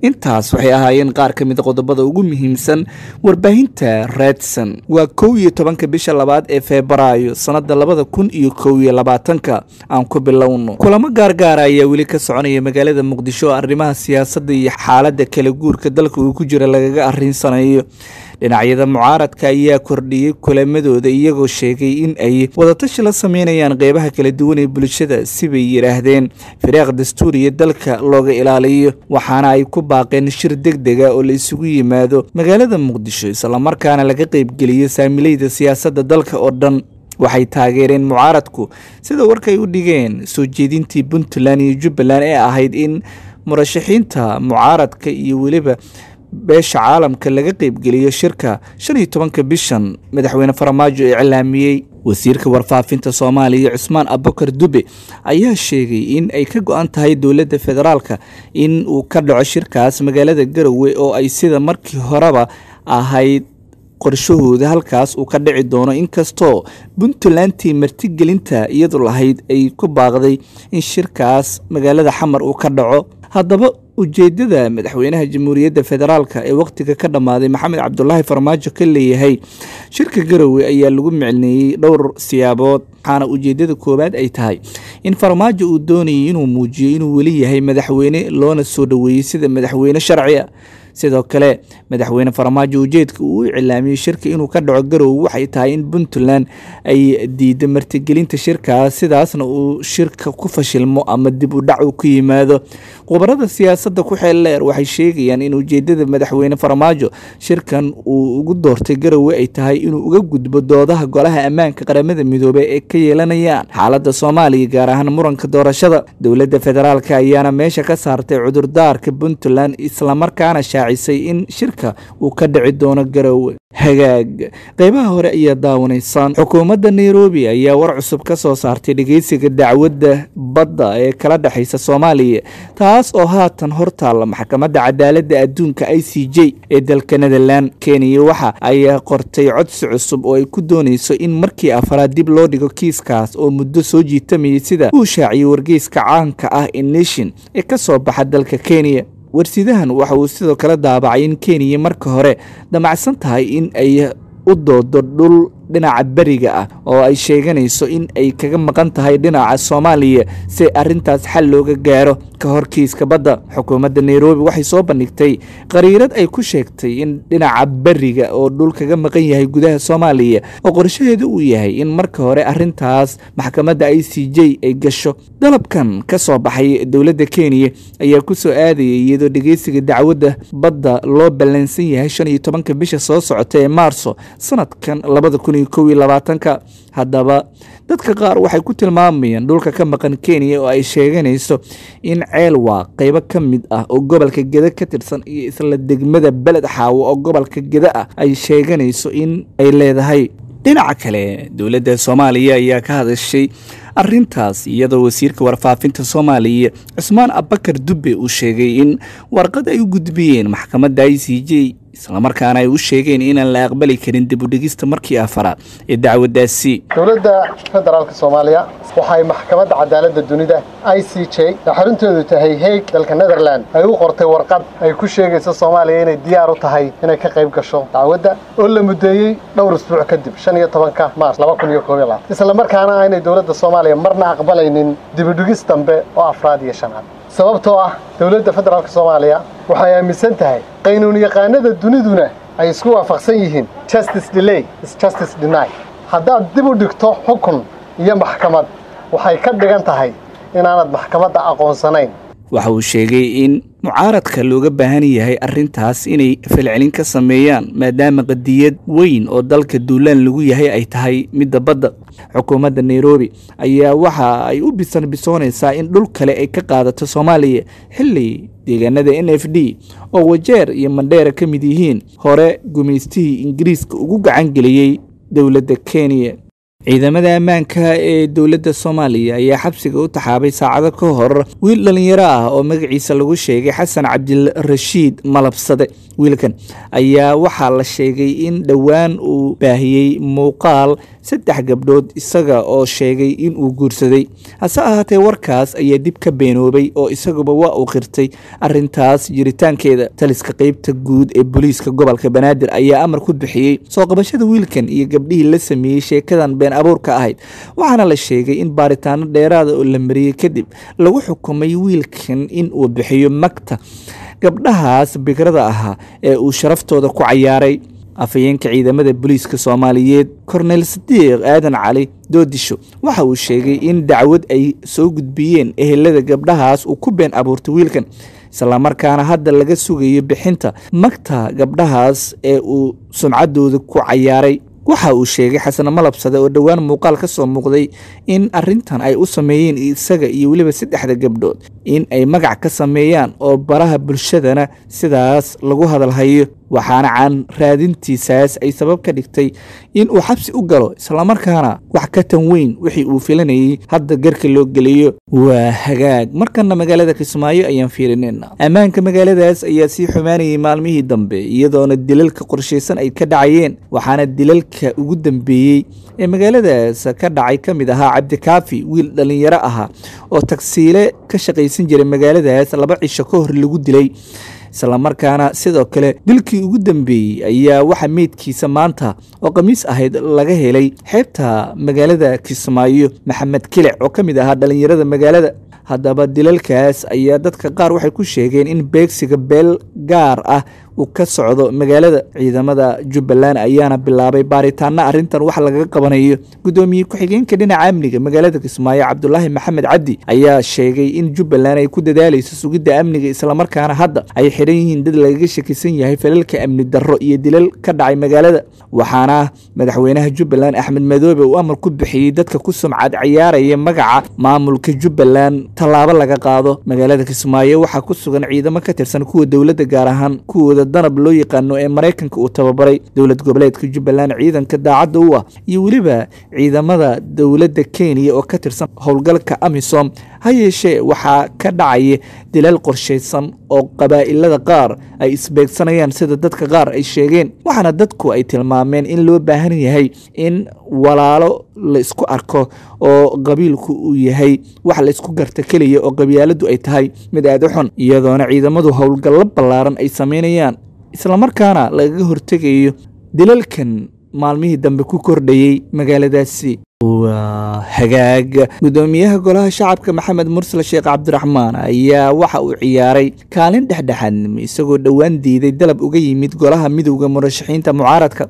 intaas waxay ahaayeen qaar ka mid qodobada ugu muhiimsan warbaahinta Redsun. waa 11 bisha labaad ee Febraayo sanada 2021 aan ku bilowno. kulamo gaargaar ayaa weli ka soconaya magaalada Muqdisho arrimaha siyaasadda iyo xaaladda kala guurka dalka uu ku jira lagaga arrinsanayo. dhinacyada mucaaradka ayaa kordhiyay kulamadooda iyagoo sheegay in ay wadatashi la sameynayaan qeybaha kala duwan ee bulshada si bay yiraahdeen firaaq dastuuriga dalka looga ilaaliyo, waxaana ay ku baaqeen shir degdeg ah oo la isugu yimaado magaalada Muqdisho isla markaana laga qayb geliyo saamilayda siyaasadda dalka oo dhan. waxay taageereen mucaaradku sida warkay u dhigeen soo jeedintii Puntland iyo Jubbaland ee ahayd in murashaxiinta mucaaradka iyo weliba beesha caalamka laga qayb geliyo shirka 15 bishan madaxweyne Farmaajo ee cilaamiyay. wasiirka warfaafinta Soomaaliya Cusmaan Abubakar Dube ayaa sheegay in ay ka go'an tahay dowladda federaalka in uu ka dhaco shirkaas magaalada Garowe oo ay sida markii horeba ahayd qorshahooda halkaas uu ka dhici doono, inkastoo Puntland martigelinta iyadoo lahayd ay ku baaqday in shirkaas magaalada Xamar uu ka dhaco. haddaba ujeedada madaxweynaha jamhuuriyadda federaalka ee waqtiga ka dhamaaday Maxamed Cabdullaahi Farmaajo ka leeyahay shirka Garowe ayaa lagu micneeyay dhowr siyaabood. waxaana ujeedada koobaad ay tahay in Farmaajo uu doonayay inuu muujiyo inuu weli yahay madaxweyne loona soo dhaweeyay sida madaxweyne sharci ah. sidoo kale madaxweyne Farmaajo ujeedka uu cilaamiyay shirka inuu ka dhaco Garowe waxay tahay in Puntland ay diido martigelinta shirkaas, sidaasna uu shirka ku fashilmo ama dib u dhac ku yimaado. khubarada siyaasadda ku xeeldheer waxay sheegayaan in ujeedada madaxweyne Farmaajo shirkan uu ugu doortay Garowe ay tahay inuu uga gudbo doodaha golaha ammaanka qaramada midoobay ee ka yeelanayaan xaaladda Soomaaliya gaar ahaan muranka doorashada. dowladda federaalka ayaana meesha ka saartay cudurdaarka Puntland isla markaana shaacisay in shirka uu ka dhici doono Garowe. hagaag qeybaha hore ayaa daawanaysaan. xukuumadda Nairobi ayaa war cusub ka soo saartay dhageysiga dacwadda badda ee kala dhaxaysa Soomaaliya, taas oo haatan hortaala maxkamadda cadaaladda adduunka ICJ ee dalka Netherland. Kenya waxa ay qortay codsi cusub oo ay ku doonayso in markii afraad dib loo dhigo kiiskaas oo muddo soo jiitamayay sida uu shaaciyay wargeyska caanka ah ee Nation ee ka soo baxa dalka Kenya. warsidahan waxa uu sidoo kale daabacay in Kenya marka hore damacsan tahay in ay u doodo dhul dhinaca bariga ah oo ay sheeganayso in ay kaga maqan tahay dhinaca Soomaaliya si arintaas xal looga gaaro ka hor kiiska badda. xukuumadda Nairobi waxay soo bandhigtay qariirad ay ku sheegtay in dhinaca bariga oo dhul kaga maqan yahay gudaha Soomaaliya oo qorshaheedu uu yahay in marka hore arintaas maxkamadda ICJ ay gasho. dalabkan ka soo baxay dowladda Kenya ayaa ku soo aadayay iyadoo dhageysiga dacwadda badda loo balansan yahay 15 bisha soo socota ee Maarso sanadkan 2021. haddaba dadka qaar waxay ku tilmaamayaan dhulka ka maqan Kenya oo ay sheeganayso in ceel waa qaybo ka mid ah oo gobolka Geda ka tirsan iyo isla degmada Beled Xaawo oo gobolka Geda ah ay sheeganayso in ay leedahay. dhinaca kale dowladda Soomaaliya ayaa ka hadashay arintaas iyadoo wasiirka warfaafinta Soomaaliya Cusmaan Abubakar Dube uu sheegay in warqad ay u gudbiyeen maxkamadda ICJ isla markaana ay u sheegeen in aan la aqbali karin dib u dhigista markii afraad ee dacwadaasi. dowladda federaalka Soomaaliya waxay maxkamadda cadaaladda dunida ICJ xarunteedu tahay Hague dalka Netherland ay u qortay warqad ay ku sheegayso Soomaaliya inay diyaar u tahay inay ka qayb gasho dacwadda oo la mudeeyay dhowr usbuuc kadib 15 Maars 2021 isla markaana aynay dowladda Soomaaliya marna aqbalaynin dib u dhigis dambe oo afraad iyo shanaad. sababtoo ah dowladda federaalka Soomaaliya waxay aaminsan tahay qaynuun yaqaanada duniduna ay isku waafaqsan yihiin justice delay is justice denied. haddaad dib u dhigto xukun iyo maxkamad waxay ka dhigan tahay inaanad maxkamadda aqoonsanayn. waxa uu sheegay in mucaaradka looga baahan yahay arintaas inay falcelin ka sameeyaan maadaama qadiyad weyn oo dalka duulaan lagu yahay ay tahay midda badda. xukuumadda Nairobi ayaa waxa ay u bisoonaysaa in dhul kale ay ka qaadato Soomaaliya xilli deegaanada NFD oo Wajeer iyo Mandheera ka mid yihiin hore gumeystihii Ingiriiska ugu gacan geliyay dowladda Kenya. ciidamada ammaanka ee dowladda Soomaaliya ayaa xabsiga u taxaabay saacado ka hor wiil dhalinyaro ah oo magaciisa lagu sheegay Xasan Cabdirashiid Malabsade. wiilkan ayaa waxaa la sheegay in dhowaan uu baahiyay muuqaal 3 gabdhood isaga oo sheegay in uu guursaday. hase ahaatee warkaas ayaa dib ka beenoobay oo isaguba waa uu qirtay arintaas jiritaankeeda. taliska qaybta guud ee booliiska gobolka Banaadir ayaa amar ku bixiyay soo qabashada wiilkan iyo gabdhihii la sameeyay sheekadan been abuurka ahayd, waxaana la sheegay in baaritaano dheeraad ah oo la mariyay kadib lagu xukumay wiilkan in uu bixiyo magta gabdhahaas bikrada ahaa ee uu sharaftooda ku cayaaray. afayeenka ciidamada booliiska Soomaaliyeed Cornel Sidiiq Aadan Cali Doodisho waxa uu sheegay in dacwad ay soo gudbiyeen ehelada gabdhahaas uu ku been abuurtay wiilkan, isla markaana hadda laga sugayo bixinta magta gabdhahaas ee uu sumcadooda ku cayaaray. waxa uu sheegay Xasan Malabsade oo dhowaan muuqaal ka soo muuqday in arintan ay u sameeyeen isaga iyo waliba 3 gabdhood in ay magac ka sameeyaan oo baraha bulshadana sidaas lagu hadal hayo, waxaana aan raadintiisaas ay sabab ka dhigtay in uu xabsi u galo isla markaana wax ka tan weyn wixii uu filanayay hadda garka loo geliyo. waa hagaag markana magaalada Kismaayo ayaan fiirinayna. ammaanka magaaladaas ayaa sii xumaanayay maalmihii dambe iyadoona dilalka qorsheysan ay ka dhacayeen, waxaana dilalka ugu dambeeyay ee magaaladaas ka dhacay kamid ahaa Cabdikaafi, wiil dhalinyaro ahaa oo taksiile ka shaqaysan jiray magaaladaas 2 cisho ka hor lagu dilay. isla markaana sidoo kale dilkii ugu dambeeyay ayaa waxa meedkiisa maanta oo khamiis ahayd laga helay xeebta magaalada Kismaayo. Maxamed Kilic oo kamid ahaa dhalinyarada magaalada. haddaba dilalkaas ayaa dadka qaar waxay ku sheegeen in beegsiga beel gaar ah uu ka socdo magaalada. ciidamada Jubbaland ayaana bilaabay baaritaano arintan wax laga qabanayo. gudoomiye ku-xigeenka dhinaca amniga magaalada Kismaayo Cabdullaahi Maxamed Cabdi ayaa sheegay in Jubbaland ay ku dadaalayso sugidda amniga isla markaana hadda ay xiran yihiin dad laga shakisan yahay falalka amni darro iyo dilal ka dhacay magaalada. waxaana madaxweynaha Jubbaland Axmed Madoobe uu amar ku bixiyay dadka ku sumcad ciyaaraya magaca maamulka Jubbaland tallaabo laga qaado. magaalada Kismaayo waxaa ku sugan ciidamo ka tirsan kuwa dowladda gaar ahaan kuwooda danab loo yaqaano ee Mareykanka uu tababaray. dowlad goboleedka Jubbaland ciidanka daacadda u ah iyo waliba ciidamada dowladda Kenya oo ka tirsan howlgalka AMISOM. ha yeeshee waxaa ka dhacaya dilal qorsheysan oo qabaa'ilada qaar ay isbeegsanayaan sida dadka qaar ay sheegeen, waxaana dadku ay tilmaameen in loo baahan yahay in walaalo la isku arko oo qabiilku uu yahay wax la isku garta kaliya oo qabyaaladu ay tahay mid aad u xun, iyadoona ciidamadu howlgallo ballaaran ay sameynayaan isla markaana laga hortegayo dilalkan maalmihii dambe ku kordhayay magaaladaasi. waa hagaag gudoomiyaha golaha shacabka Maxamed Mursal Sheekh Cabdiraxmaan ayaa waxa uu ciyaaray kaalin dhexdhexaadnimo isagoo dhowaan diiday dalab uga yimid golaha midowga murashaxiinta mucaaradka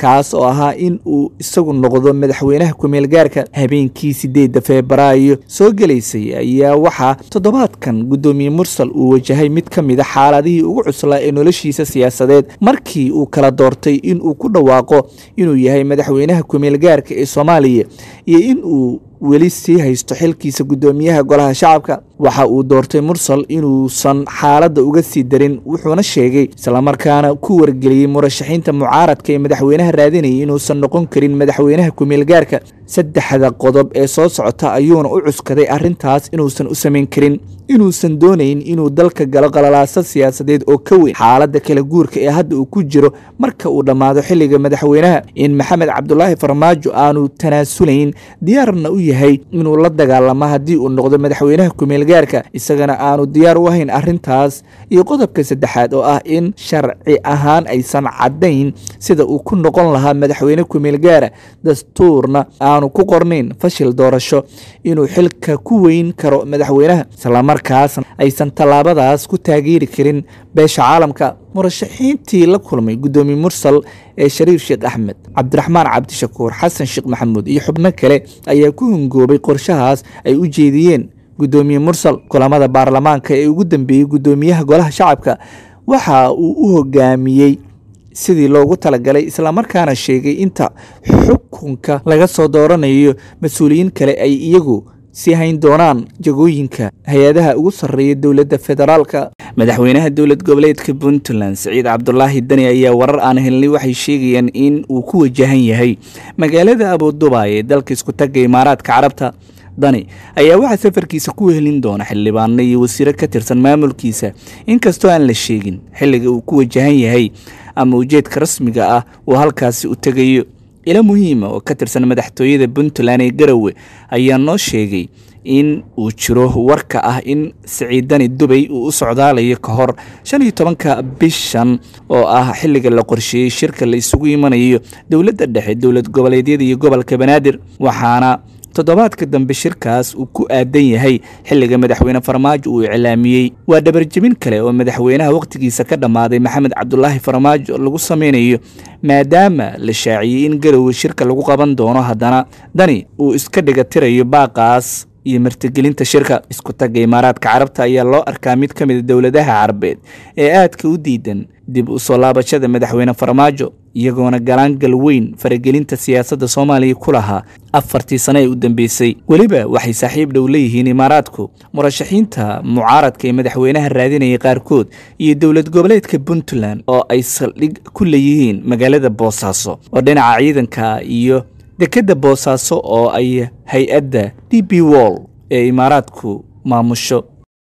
kaas oo ahaa in uu isagu noqdo madaxweynaha ku-meel gaarka. habeenkii 8 Febraayo soo galaysay ayaa waxaa toddobaadkan gudoomiye Mursal uu wajahay mid ka mid ah xaaladihii ugu cuslaa ee noloshiisa siyaasadeed markii uu kala doortay in uu ku dhawaaqo inuu yahay madaxweynaha ku-meel gaarka ee Soomaaliya iyo in uu weli sii haysto xilkiisa gudoomiyaha golaha shacabka. waxa uu doortay Mursal inuusan xaaladda uga sii darin, wuxuuna sheegay isla markaana ku wargeliyay murashaxiinta mucaaradka ee madaxweynaha raadinayay inuusan noqon karin madaxweynaha ku-meel gaarka. 3 qodob ee soo socota ayuuna u cuskaday arintaas inuusan u samayn karin, inuusan doonayn inuu dalka galo qalalaasa siyaasadeed oo ka weyn xaaladda kala guurka ee hadda uu ku jiro marka uu dhammaado xilliga madaxweynaha, in Maxamed Cabdullaahi Farmaajo aanu tanaasulayn diyaarna u yahay inuu la dagaalamo haddii uu noqdo madaxweynaha ku-meel gaarka, isagana aanu diyaar u ahayn arintaas. iyo qodobka 3 oo ah in sharci ahaan aysan cadayn sida uu ku noqon lahaa madaxweyne ku-meel gaara, dastuurna aanu ku qornayn fashil doorasho inuu xilka ku weyn karo madaxweynaha, isla markaasna aysan tallaabadaas ku taageeri karin beesha caalamka. murashaxiintii la kulmay gudoomiye Mursal ee Shariif Sheekh Axmed, Cabdiraxmaan Cabdishakuur, Xasan Sheekh Maxamuud iyo xubno kale ayaa ku hungoobay qorshahaas ay u jeediyeen gudoomiye Mursal. kulamada baarlamaanka ee ugu dambeeyay gudoomiyaha golaha shacabka waxa uu u hogaamiyey sidii loogu talagalay isla markaana sheegay inta xukunka laga soo dooranayo mas'uuliyiin kale ay iyagu sii hayn doonaan jagooyinka hay-adaha ugu sarreeya dowladda federaalka. madaxweynaha dowlad goboleedka Puntland Siciid Cabdulaahi Dani ayaa warar aan helnay waxay sheegayaan in uu ku wajahan yahay magaalada Abu Dhabi ee dalka isku tagga Imaaraadka Carabta. Dani ayaa waxa safarkiisa ku helin doona xildhibaano iyo wasiiro ka tirsan maamulkiisa, inkastoo aan la sheegin xilliga uu ku wajahan yahay ama ujeedka rasmiga ah uu halkaasi u tagayo. ila muhiima oo ka tirsan madaxtooyada Puntland ee Garowe ayaa noo sheegay in uu jiro warka ah in Siciid Dani Dubay uu u socdaalayo ka hor 15 bishan oo ah xilliga la qorsheeyay shirka la isugu imanayo dowladda dhexe, dowlad goboleedyada iyo gobolka Banaadir, waxaana toddobaadka dambe shirkaas uu ku aadan yahay xilliga madaxweyne Farmaajo uu iclaamiyay. waa dabarjabin kale oo madaxweynaha waqtigiisa ka dhamaaday Maxamed Cabdulaahi Farmaajo lagu sameynayo, maadaama la shaaciyay in Garowe shirka lagu qaban doono, haddana Dani uu iska dhiga tirayo baaqaas iyo martigelinta shirka. isku tagga Imaaraadka Carabta ayaa loo arkaa mid ka mid ah dowladaha Carabeed ee aadka u diidan dib u soo laabashada madaxweyne Farmaajo, iyagoona galaangal weyn faragelinta siyaasadda Soomaaliya ku lahaa 4 sano ee u dambeysay. weliba waxay saaxiib dhow leeyihiin Imaaraadku murashaxiinta mucaaradka ee madaxweynaha raadinaya qaarkood iyo dowlad goboleedka Puntland oo ay saldhig ku leeyihiin magaalada Boosaaso oo dhinaca ciidanka iyo dekada Boosaaso oo ay hay-adda DP World ee Imaaraadku maamusho.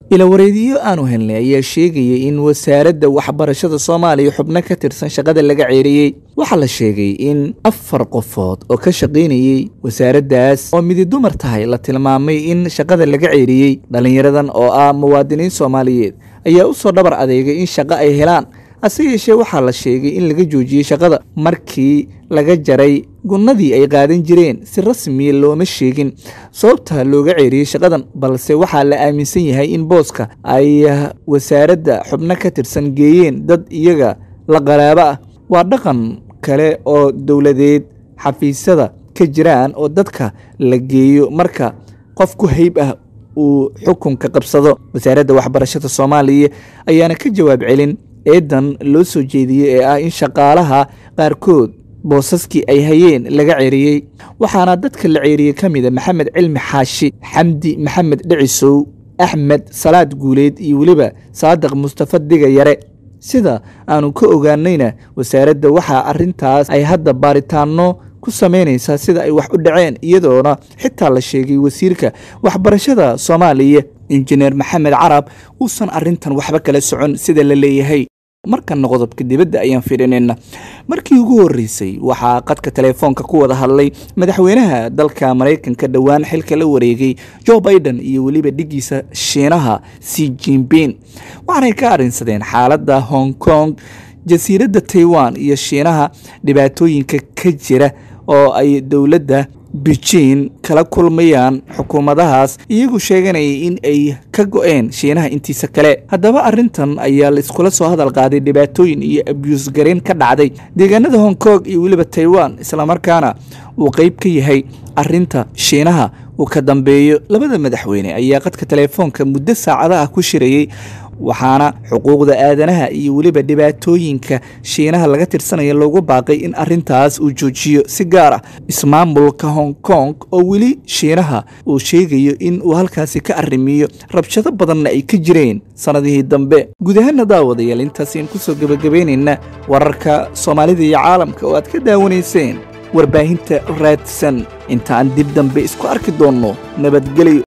ila wareediyo aanu helnay ayaa sheegayay in wasaaradda waxbarashada Soomaaliya xubno ka tirsan shaqada laga ceeriyay. waxaa la sheegay in 4 qofood oo ka shaqeynayay wasaaraddaas oo mid dumar tahay la tilmaamay in shaqada laga ceeriyay. dhalinyaradan oo ah muwaadiniin Soomaaliyeed ayaa u soo dhabar adeegay in shaqo ay helaan, hase yeeshee waxaa la sheegay in laga joojiyay shaqada markii laga jaray gunnadii ay qaadan jireen. si rasmi looma sheegin sababta looga ceeriyay shaqadan, balse waxaa la aaminsan yahay in booska ay wasaaradda xubno ka tirsan geeyeen dad iyaga la qaraabo ah. waa dhaqan kale oo dowladeed xafiisyada ka jiraan oo dadka la geeyo marka qof ku hayb ah uu xukunka qabsado. wasaaradda waxbarashada Soomaaliya ayaana ka jawaab celin eedan loo soo jeediyay ee ah in shaqaalaha qaarkood boosaskii ay hayeen laga ceeriyay. waxaana dadka la ceeriyay ka mid ah Maxamed Cilmi Xaashi, Xamdi Maxamed Dhicisow, Axmed Salaad Guuleed iyo weliba Saadiq Mustafa Diga Yare. sida aanu ka ogaanayna wasaaradda waxaa arintaas ay hadda baaritaano ku sameynaysaa sida ay wax u dhaceen, iyadoona xitaa la sheegay wasiirka waxbarashada Soomaaliya Injineer Maxamed Carab uusan arintan waxba kala socon sida la leeyahay. markan qodobka dibadda ayaan fiirinayna. markii ugu horeysay waxaa qadka telefoonka ku wada hadlay madaxweynaha dalka Mareykanka dhawaan xilka la wareegay Joe Biden iyo weliba dhigiisa Shiinaha Xi Jinping. waxaanay ka arinsadeen xaaladda Hong Kong, jasiiradda Taiwan iyo Shiinaha, dhibaatooyinka ka jira oo ay dowladda Beijing kala kulmayaan xukuumadahaas, iyagu sheeganayay in ay ka go'een Shiinaha intiisa kale. haddaba arintan ayaa la iskula soo hadal qaaday dhibaatooyin iyo abuse gareyn ka dhacday deegaanada Hong Kong iyo weliba Taiwan, isla markaana uu qayb ka yahay arinta Shiinaha uu ka dambeeyo. labada madaxweyne ayaa qadka telefoonka muddo saacadaha ku shirayay, waxaana xuquuqda aadanaha iyo weliba dhibaatooyinka Shiinaha laga tirsanaya loogu baaqay in arintaas uu joojiyo. si gaar ah ismaamulka Hong Kong oo weli Shiinaha uu sheegayo in uu halkaasi ka arrimiyo rabshado badanna ay ka jireen sanadihii dambe. guud ahaan daawadayaal intaasiin ku soo gabagabeynayna wararka Soomaalida iyo caalamka oo aad ka daawanayseen warbaahinta Raadsan. inta aan dib dambe isku arki doonno, nabadgelyo.